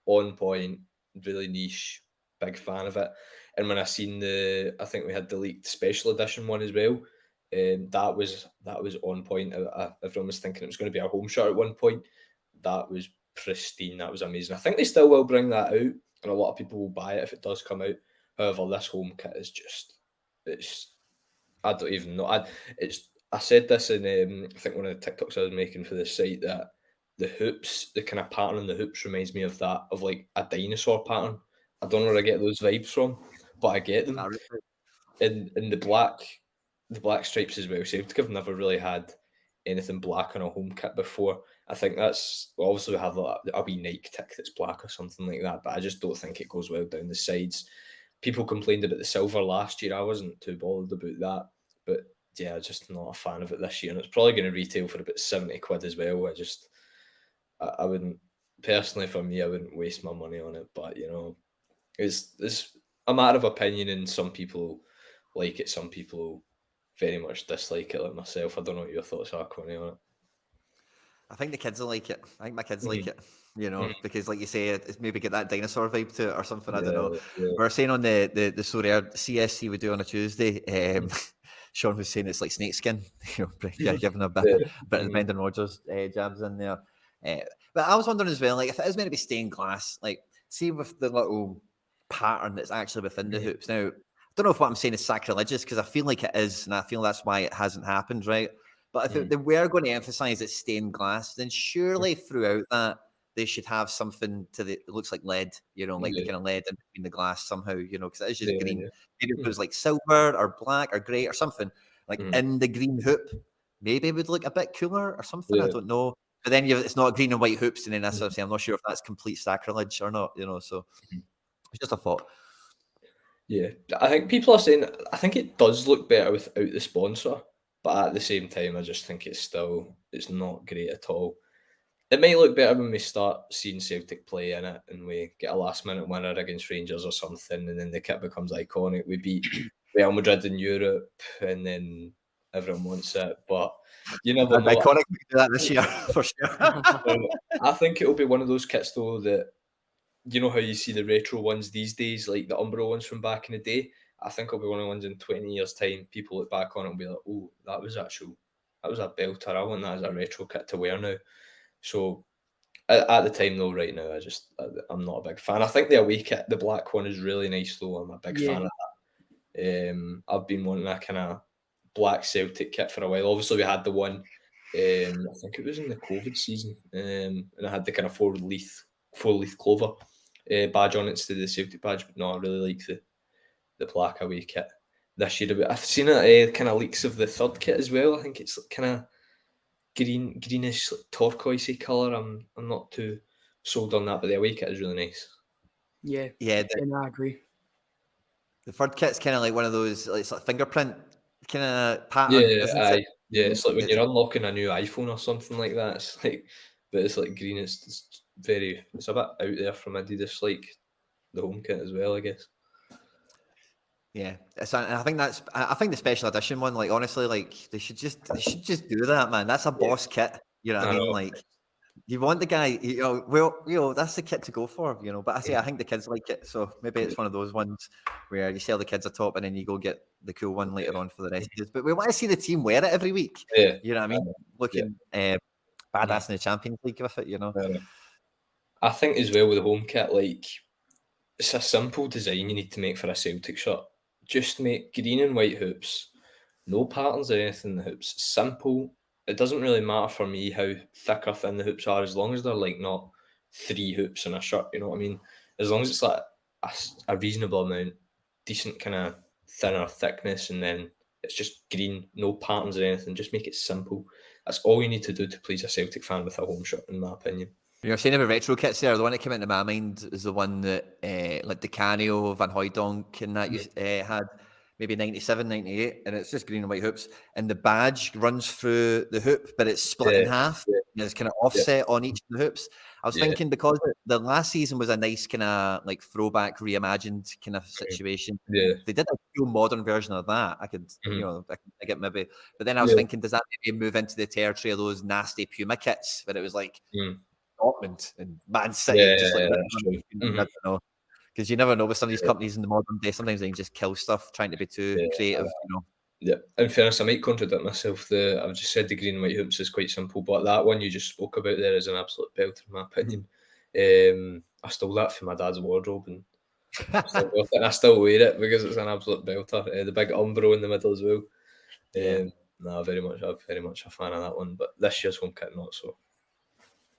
on point, really niche. Big fan of it. And when I seen I think we had the leaked special edition one as well. That was on point. Everyone was thinking it was going to be a home shirt at one point. That was pristine. That was amazing. I think they still will bring that out, and a lot of people will buy it if it does come out. However, this home kit is just, I don't even know. I said this in I think one of the TikToks I was making for this site, that the hoops, the kind of pattern on the hoops reminds me of like a dinosaur pattern. I don't know where I get those vibes from, but I get them. In the black stripes as well. Celtic have never really had anything black on a home kit before. I think obviously we have a wee Nike tick that's black or something like that, but I just don't think it goes well down the sides. People complained about the silver last year. I wasn't too bothered about that, but yeah, just not a fan of it this year. And it's probably going to retail for about 70 quid as well. I wouldn't, personally for me, I wouldn't waste my money on it. But it's a matter of opinion, and some people like it, some people very much dislike it, like myself. I don't know what your thoughts are, Quinny, on it. I think the kids will like it. I think my kids like it, because like you say, it's maybe get that dinosaur vibe to it or something. I don't know. Yeah. We were saying on the story our CSC we do on a Tuesday, Sean was saying it's like snakeskin, giving a bit of Brendan Rodgers jabs in there. But I was wondering as well, like if it is meant to be stained glass, like see with the little pattern that's actually within the hoops. Now, I don't know if what I'm saying is sacrilegious, because I feel like it is, and I feel that's why it hasn't happened, right? But if they were going to emphasize it's stained glass, then surely throughout that they should have something it looks like lead, like the kind of lead in between the glass somehow, because it is just green. Maybe if it was like silver or black or grey or something, like in the green hoop, maybe it would look a bit cooler or something. I don't know. But then it's not green and white hoops, and then that's what I'm saying. I'm not sure if that's complete sacrilege or not, so it's just a thought. Yeah, I think people are saying, I think it does look better without the sponsor, but at the same time, I just think it's not great at all. It might look better when we start seeing Celtic play in it and we get a last-minute winner against Rangers or something, and then the kit becomes iconic. We beat Real Madrid in Europe, and then everyone wants it, but you never know. Iconic, we do that this year, for sure. I think it'll be one of those kits, though, that you know how you see the retro ones these days, like the Umbro ones from back in the day. I think it'll be one of the ones in 20 years' time. People look back on it and be like, "Oh, that was a belter. I want that as a retro kit to wear now." So at the time though, right now, I'm not a big fan. I think the away kit, the black one, is really nice though. I'm a big fan of that. I've been wanting a kind of black Celtic kit for a while. Obviously, we had the one. I think it was in the COVID season, and I had the kind of four leaf clover badge on it instead of the Celtic badge. But no, I really like the black away kit this year. I've seen it kind of leaks of the third kit as well. I think it's kind of greenish, like, turquoisey colour. I'm not too sold on that, but the away kit is really nice. Yeah, I agree. The third kit's kind of like one of those, like, it's like fingerprint kind of pattern, isn't it? Yeah, it's like when you're unlocking a new iPhone or something like that. It's like, but it's like green. It's a bit out there from Adidas, like the home kit as well, I guess. Yeah, I think the special edition one, like, honestly, like, they should just do that, man. That's a boss kit. You know what I mean? Like, you want the guy, that's the kit to go for, But I think the kids like it, so maybe it's one of those ones where you sell the kids a top and then you go get the cool one later on for the rest of us. But we want to see the team wear it every week. Yeah, you know what I mean? Looking badass in the Champions League with it. I think as well with the home kit, like, it's a simple design you need to make for a Celtic shirt. Just make green and white hoops, no patterns or anything in the hoops. Simple. It doesn't really matter for me how thick or thin the hoops are, as long as they're like not 3 hoops in a shirt. You know what I mean? As long as it's like a reasonable amount, decent kind of thinner thickness, and then it's just green, no patterns or anything. Just make it simple. That's all you need to do to please a Celtic fan with a home shirt, in my opinion. You're saying about retro kits there. The one that came into my mind is the one that, like, the Canio, Van Hooijdonk, and that had maybe 97, 98, and it's just green and white hoops. And the badge runs through the hoop, but it's split in half. And it's kind of offset on each of the hoops. I was thinking, because the last season was a nice kind of like throwback, reimagined kind of situation. Yeah. They did a cool modern version of that. I could, I get maybe. But then I was thinking, does that maybe move into the territory of those nasty Puma kits where it was like Dortmund and Man City, I don't know, because you never know with some of these companies in the modern day. Sometimes they can just kill stuff trying to be too creative. Yeah, in fairness, I might contradict myself. I've just said the green and white hoops is quite simple, but that one you just spoke about there is an absolute belter, in my opinion. I stole that from my dad's wardrobe, and I still wear it because it's an absolute belter. The big Umbro in the middle as well. I'm very much a fan of that one, but this year's home kit not so.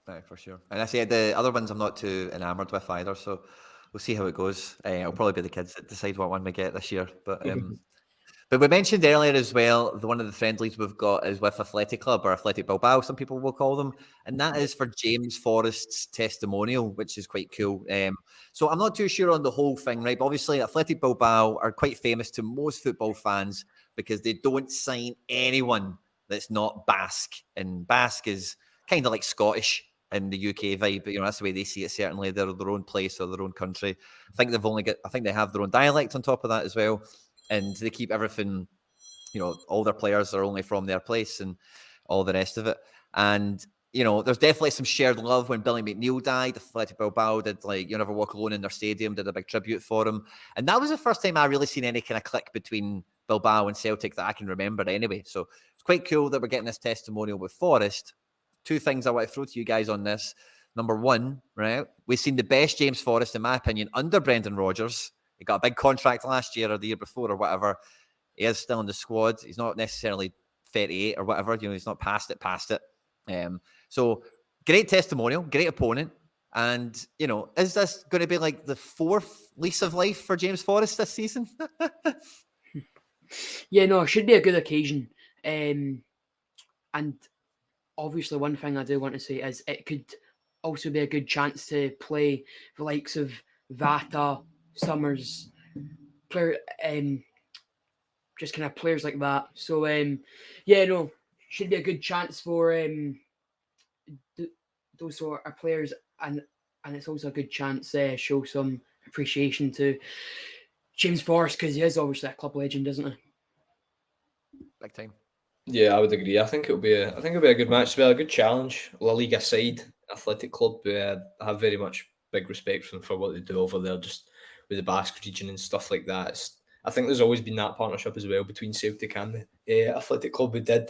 Right, for sure. And I say the other ones I'm not too enamoured with either, so we'll see how it goes. It'll probably be the kids that decide what one we get this year. But we mentioned earlier as well, one of the friendlies we've got is with Athletic Club, or Athletic Bilbao, some people will call them, and that is for James Forrest's testimonial, which is quite cool. So I'm not too sure on the whole thing, right? But obviously, Athletic Bilbao are quite famous to most football fans because they don't sign anyone that's not Basque, and Basque is kind of like Scottish in the UK vibe, but that's the way they see it. Certainly, they're their own place or their own country. I think they have their own dialect on top of that as well, and they keep everything. All their players are only from their place and all the rest of it. And there's definitely some shared love. When Billy McNeil died, Athletic Bilbao did You Never Walk Alone in their stadium, did a big tribute for him, and that was the first time I really seen any kind of click between Bilbao and Celtic that I can remember anyway. So it's quite cool that we're getting this testimonial with Forrest. 2 things I want to throw to you guys on this. Number one, right? We've seen the best James Forrest, in my opinion, under Brendan Rodgers. He got a big contract last year or the year before or whatever. He is still in the squad. He's not necessarily 38 or whatever. He's not past it. So great testimonial, great opponent. And, is this going to be like the 4th lease of life for James Forrest this season? Yeah, no, it should be a good occasion. And obviously, one thing I do want to say is it could also be a good chance to play the likes of Vata, Summers, just kind of players like that. So, should be a good chance for those sort of players, and it's also a good chance to show some appreciation to James Forrest, because he is obviously a club legend, isn't he? Big time. Yeah, I would agree. I think it'll be a good match. It'll be a good challenge. La Liga side, Athletic Club have very much big respect for them for what they do over there, just with the Basque region and stuff like that. I think there's always been that partnership as well between Celtic and the Athletic Club, who did,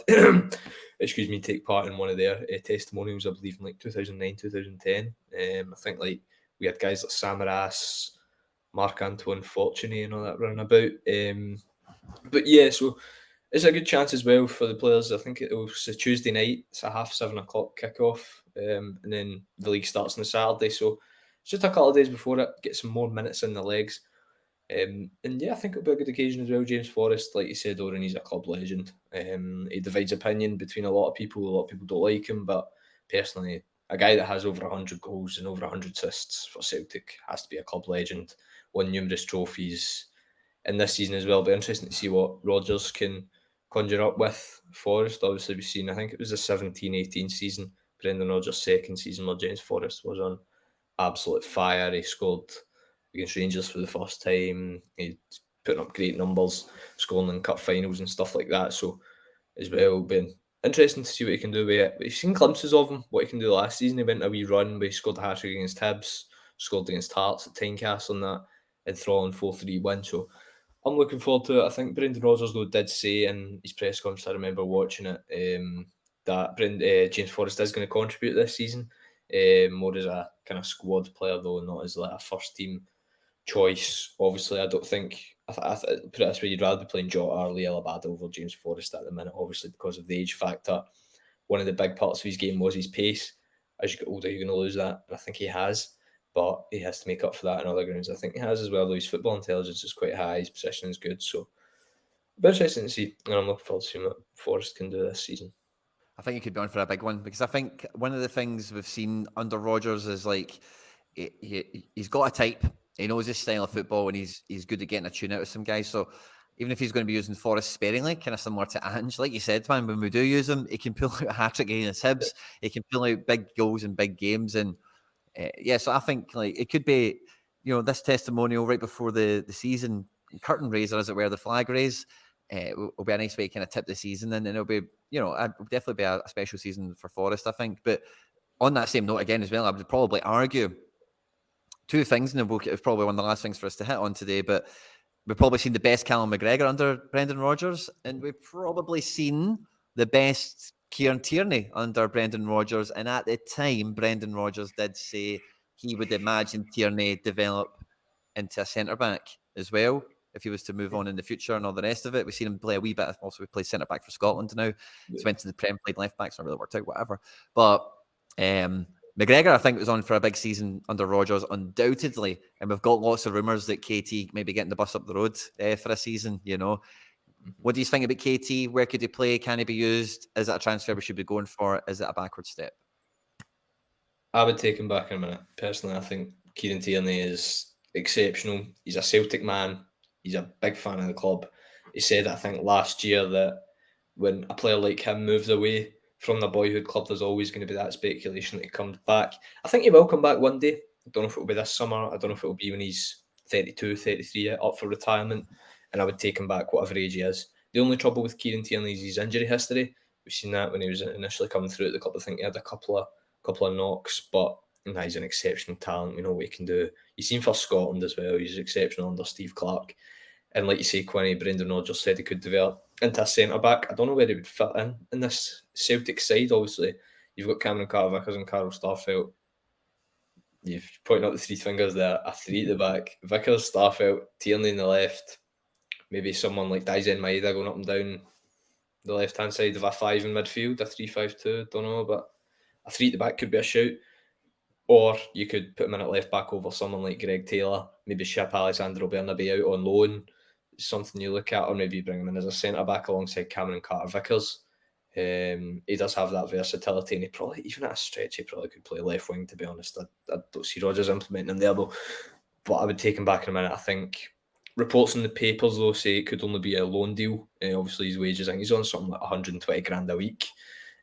take part in one of their testimonials, I believe, in like 2009, 2010. I think like we had guys like Samaras, Marc-Antoine Fortuny and all that running about. But yeah, so it's a good chance as well for the players. I think it's a Tuesday night. It's a 7:30 kickoff, and then the league starts on a Saturday. So it's just a couple of days before it. Get some more minutes in the legs. And yeah, I think it'll be a good occasion as well. James Forrest, like you said, Oran, he's a club legend. He divides opinion between a lot of people. A lot of people don't like him, but personally, a guy that has over 100 goals and over 100 assists for Celtic has to be a club legend. Won numerous trophies in this season as well. It'll be interesting to see what Rodgers can conjure up with Forrest. Obviously, we've seen, I think it was the 17-18 season, Brendan Rodgers' second season, where James Forrest was on absolute fire. He scored against Rangers for the first time. He's putting up great numbers, scoring in cup finals and stuff like that. So, as well, been interesting to see what he can do with it. We've seen glimpses of him, what he can do last season. He went a wee run, but he scored a hat-trick against Hibs, scored against Hearts at Tynecastle and that, enthralling 4-3 win. So, I'm looking forward to it. I think Brendan Rodgers, though, did say in his press conference, I remember watching it, that James Forrest is going to contribute this season, more as a kind of squad player, though, not as like a first team choice. Obviously, I don't think, put it this way, you'd rather be playing Jota or Lee Alabada over James Forrest at the minute, obviously, because of the age factor. One of the big parts of his game was his pace. As you get older, you're going to lose that, and I think he has. But he has to make up for that in other grounds. I think he has as well, though his football intelligence is quite high, his position is good. So, a bit interesting to see, and I'm looking forward to seeing what Forrest can do this season. I think he could be on for a big one, because I think one of the things we've seen under Rodgers is like he's got a type. He knows his style of football, and he's good at getting a tune out of some guys. So even if he's going to be using Forrest sparingly, kind of similar to Ange, like you said, man, when we do use him, he can pull out a hat-trick against Hibs. He can pull out big goals in big games, and so I think like it could be, this testimonial right before the season curtain raiser, as it were, the flag raise. Will be a nice way to kind of tip the season, and it'll be, it'll definitely be a special season for Forrest, I think. But on that same note again as well, I would probably argue two things, and it's probably one of the last things for us to hit on today, but we've probably seen the best Callum McGregor under Brendan Rodgers, and we've probably seen the best Kieran Tierney under Brendan Rodgers. And at the time, Brendan Rodgers did say he would imagine Tierney develop into a centre-back as well, if he was to move on in the future and all the rest of it. We've seen him play a wee bit. Also, we play centre-back for Scotland now. He's went to the Prem, played left-back, it's not really worked out, whatever. But McGregor, I think, was on for a big season under Rodgers, undoubtedly. And we've got lots of rumours that KT may be getting the bus up the road for a season, What do you think about KT? Where could he play? Can he be used? Is it a transfer we should be going for? Is it a backward step? I would take him back in a minute. Personally, I think Kieran Tierney is exceptional. He's a Celtic man. He's a big fan of the club. He said, I think, last year that when a player like him moves away from the boyhood club, there's always going to be that speculation that he comes back. I think he will come back one day. I don't know if it'll be this summer. I don't know if it'll be when he's 32, 33, up for retirement. And I would take him back whatever age he is. The only trouble with Kieran Tierney is his injury history. We've seen that when he was initially coming through at the club. I think he had a couple of knocks, but he's an exceptional talent. We know what he can do. You've seen for Scotland as well. He's exceptional under Steve Clarke. And like you say, Quinny, Brendan Rodgers said he could develop into a centre-back. I don't know where he would fit in this Celtic side. Obviously, you've got Cameron Carter-Vickers and Carl Starfelt. You've pointed out the three fingers there. A three at the back. Vickers, Starfelt, Tierney in the left. Maybe someone like Daizen Maeda going up and down the left-hand side of a 5 in midfield, a 3-5-2, don't know, but a 3 at the back could be a shout. Or you could put him in at left-back over someone like Greg Taylor, maybe ship Alexandro Bernabei out on loan, something you look at, or maybe bring him in as a centre-back alongside Cameron Carter-Vickers. He does have that versatility, and he probably, even at a stretch, he probably could play left wing, to be honest. I don't see Rodgers implementing him there, though. But I would take him back in a minute. I think reports in the papers, though, say it could only be a loan deal. Obviously, his wages, I think he's on something like 120 grand a week.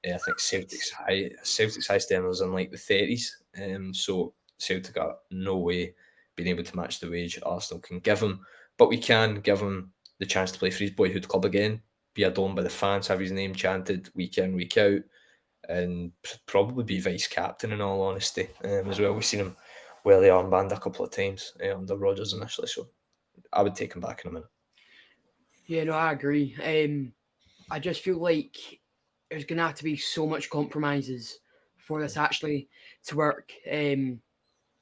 I think Celtic's high standards in like the 30s. So Celtic are no way being able to match the wage Arsenal can give him. But we can give him the chance to play for his boyhood club again, be adored by the fans, have his name chanted week in, week out, and probably be vice captain in all honesty as well. We've seen him wear the armband a couple of times under Rodgers initially. So I would take him back in a minute. Yeah, no, I agree. I just feel like there's going to have to be so much compromises for this actually to work.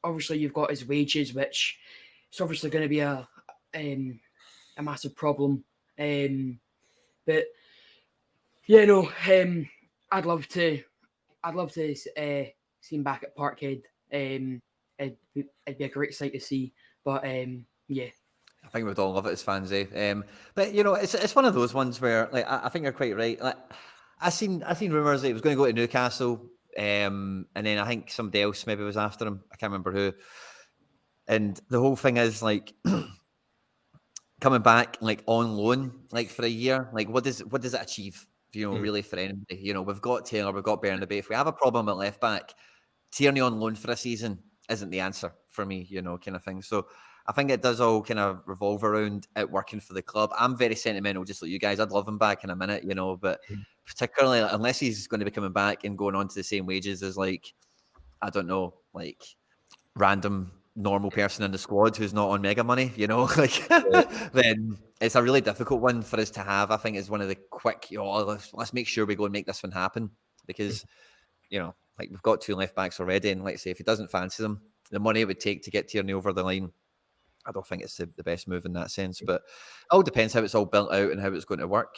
Obviously, you've got his wages, which is obviously going to be a massive problem. But yeah, no, I'd love to see him back at Parkhead. It'd be a great sight to see. But yeah. I think we'd all love it as fans, eh? But you know, it's one of those ones where, like, I think you're quite right. Like, I seen rumours that he was going to go to Newcastle, and then I think somebody else maybe was after him. I can't remember who. And the whole thing is like coming back like on loan, like for a year. Like, what does it achieve? You know, really for anybody. You know, we've got Taylor, we've got Bernabei. If we have a problem at left back, Tierney on loan for a season isn't the answer for me. You know, kind of thing. So I think it does all kind of revolve around it working for the club. I'm very sentimental, just like you guys. I'd love him back in a minute, you know, but particularly unless he's going to be coming back and going on to the same wages as, like, I don't know, like random normal person in the squad who's not on mega money, you know, like then it's a really difficult one for us to have. I think it's one of the quick, you know, let's make sure we go and make this one happen because, you know, like we've got 2 left backs already, and let's say if he doesn't fancy them, the money it would take to get Tierney over the line, I don't think it's the best move in that sense. But it all depends how it's all built out and how it's going to work.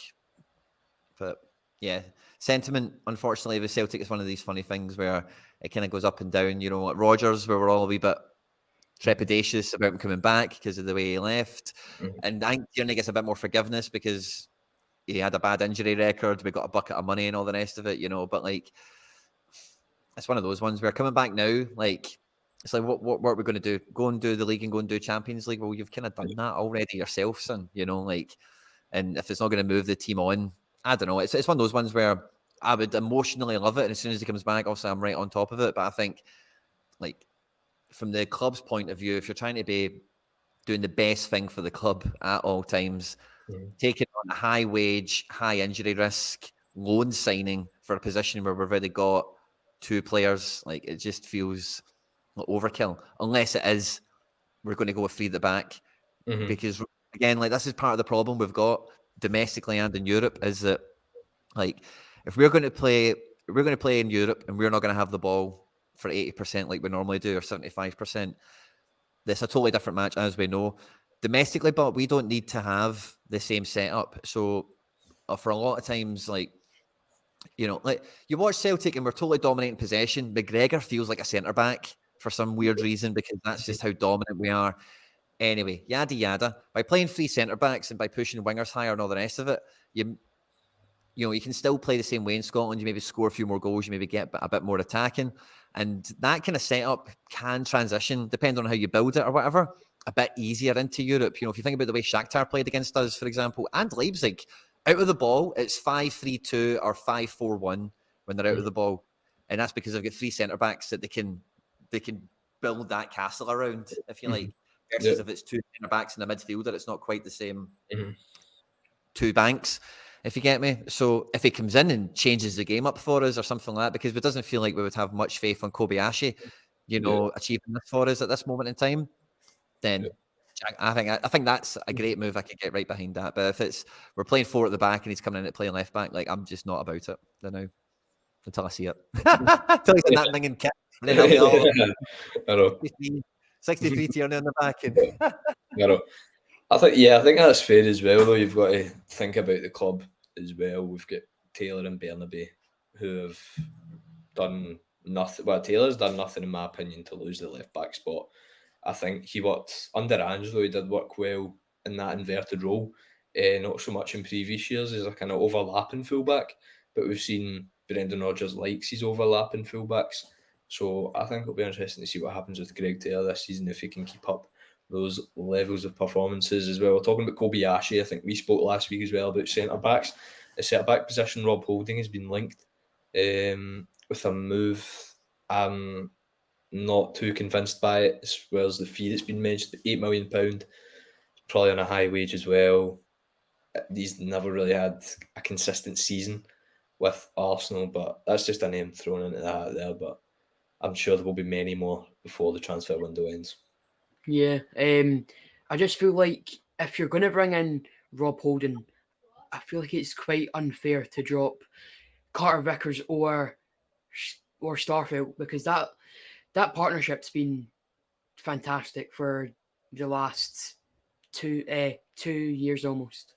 But yeah, sentiment, unfortunately, with Celtic is one of these funny things where it kind of goes up and down. You know, at Rodgers, where we're all a wee bit trepidatious about him coming back because of the way he left. And I think Tierney gets a bit more forgiveness because he had a bad injury record. We got a bucket of money and all the rest of it, you know. But like, it's one of those ones where coming back now, like, it's like, what are we going to do? Go and do the league and go and do Champions League? Well, you've kind of done that already yourself, son. You know, like, and if it's not going to move the team on, I don't know. It's one of those ones where I would emotionally love it, and as soon as he comes back, obviously I'm right on top of it. But I think, like, from the club's point of view, if you're trying to be doing the best thing for the club at all times, taking on a high wage, high injury risk loan signing for a position where we've already got 2 players, like, it just feels like overkill. Unless it is, we're going to go with 3 at the back, because again, like, this is part of the problem we've got domestically and in Europe, is that, like, if we're going to play in Europe and we're not going to have the ball for 80% like we normally do, or 75%, that's a totally different match, as we know. Domestically, but we don't need to have the same setup. So for a lot of times, like, you know, like, you watch Celtic and we're totally dominating possession. McGregor feels like a centre-back for some weird reason, because that's just how dominant we are. Anyway, yada yada. By playing 3 centre-backs and by pushing wingers higher and all the rest of it, you know, you can still play the same way in Scotland. You maybe score a few more goals, you maybe get a bit more attacking. And that kind of setup can transition, depending on how you build it or whatever, a bit easier into Europe. You know, if you think about the way Shakhtar played against us, for example, and Leipzig, out of the ball, it's 5-3-2 or 5-4-1 when they're out of the ball. And that's because they've got 3 centre-backs that they can build that castle around, if you like. Versus if it's 2 centre-backs and a midfielder, it's not quite the same 2 banks, if you get me. So if he comes in and changes the game up for us or something like that, because it doesn't feel like we would have much faith on Kobayashi, you know, achieving this for us at this moment in time, then I think that's a great move. I could get right behind that. But if it's we're playing 4 at the back and he's coming in at playing left back, like, I'm just not about it now until I see it. Until he's in that thing and kit. And then I'll be all I know. 63 Tierney on the back. And I know. I think that's fair as well, though. You've got to think about the club as well. We've got Taylor and Bernabei, who have done nothing. Well, Taylor's done nothing, in my opinion, to lose the left back spot. I think he worked under Angelo. He did work well in that inverted role. Not so much in previous years as a kind of overlapping fullback, but we've seen Brendan Rodgers likes his overlapping fullbacks. So I think it'll be interesting to see what happens with Greg Taylor this season, if he can keep up those levels of performances as well. We're talking about Kobayashi. I think we spoke last week as well about centre-backs. The centre-back position, Rob Holding has been linked with a move. I'm not too convinced by it, as well as the fee that's been mentioned, £8 million, probably on a high wage as well. He's never really had a consistent season with Arsenal, but that's just a name thrown into that there. But I'm sure there will be many more before the transfer window ends. Yeah, I just feel like if you're going to bring in Rob Holding, I feel like it's quite unfair to drop Carter Vickers or Starfield, because that partnership's been fantastic for the last 2 years almost.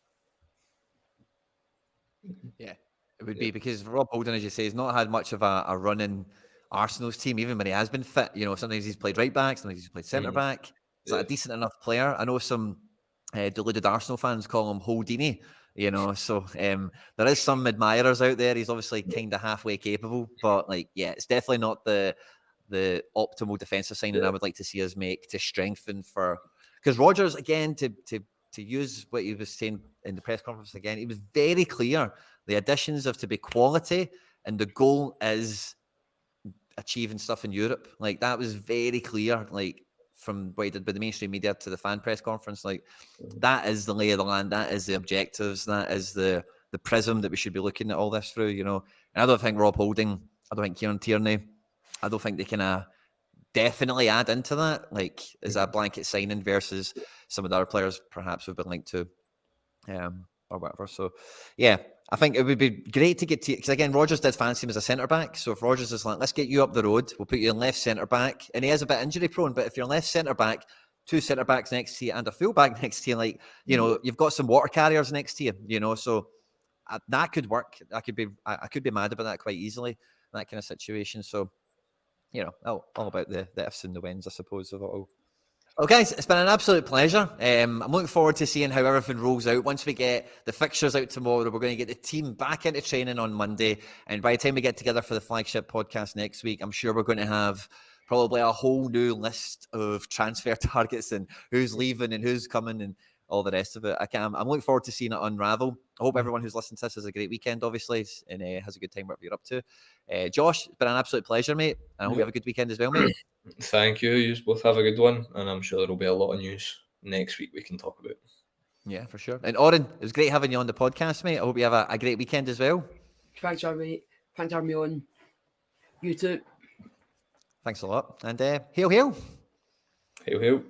Yeah, it would be because Rob Holding, as you say, has not had much of a run in Arsenal's team, even when he has been fit. You know, sometimes he's played right back, sometimes he's played centre back. He's like a decent enough player. I know some deluded Arsenal fans call him Holdini, you know, so there is some admirers out there. He's obviously kind of halfway capable, but like, yeah, it's definitely not the optimal defensive signing I would like to see us make to strengthen for, because Rodgers, again, to use what he was saying in the press conference again, he was very clear. The additions have to be quality, and the goal is achieving stuff in Europe. Like, that was very clear, like, from what he did with the mainstream media to the fan press conference. Like, that is the lay of the land. That is the objectives. That is the prism that we should be looking at all this through, you know. And I don't think Rob Holding, I don't think Kieran Tierney, I don't think they can definitely add into that, like, as a blanket signing versus some of the other players perhaps we've been linked to, or whatever. So, yeah, I think it would be great to get to, because again, Rodgers did fancy him as a centre back. So if Rodgers is like, let's get you up the road, we'll put you in left centre back, and he is a bit injury prone, but if you're left centre back, 2 centre backs next to you and a full back next to you, like, you know, you've got some water carriers next to you, you know, so that could work. I could be mad about that quite easily, that kind of situation. So, you know, all about the ifs and the wins, I suppose, of it all. Well, guys, it's been an absolute pleasure. I'm looking forward to seeing how everything rolls out. Once we get the fixtures out tomorrow, we're going to get the team back into training on Monday. And by the time we get together for the flagship podcast next week, I'm sure we're going to have probably a whole new list of transfer targets and who's leaving and who's coming and all the rest of it. I'm looking forward to seeing it unravel. I hope everyone who's listening to this has a great weekend, obviously, and has a good time whatever you're up to. Josh, it's been an absolute pleasure, mate. And I hope you have a good weekend as well, mate. Thank you. You both have a good one, and I'm sure there'll be a lot of news next week we can talk about. Yeah, for sure. And Oran, it was great having you on the podcast, mate. I hope you have a great weekend as well. Thanks for having me on. You too. Thanks a lot. And hail, hail. Hail, hail.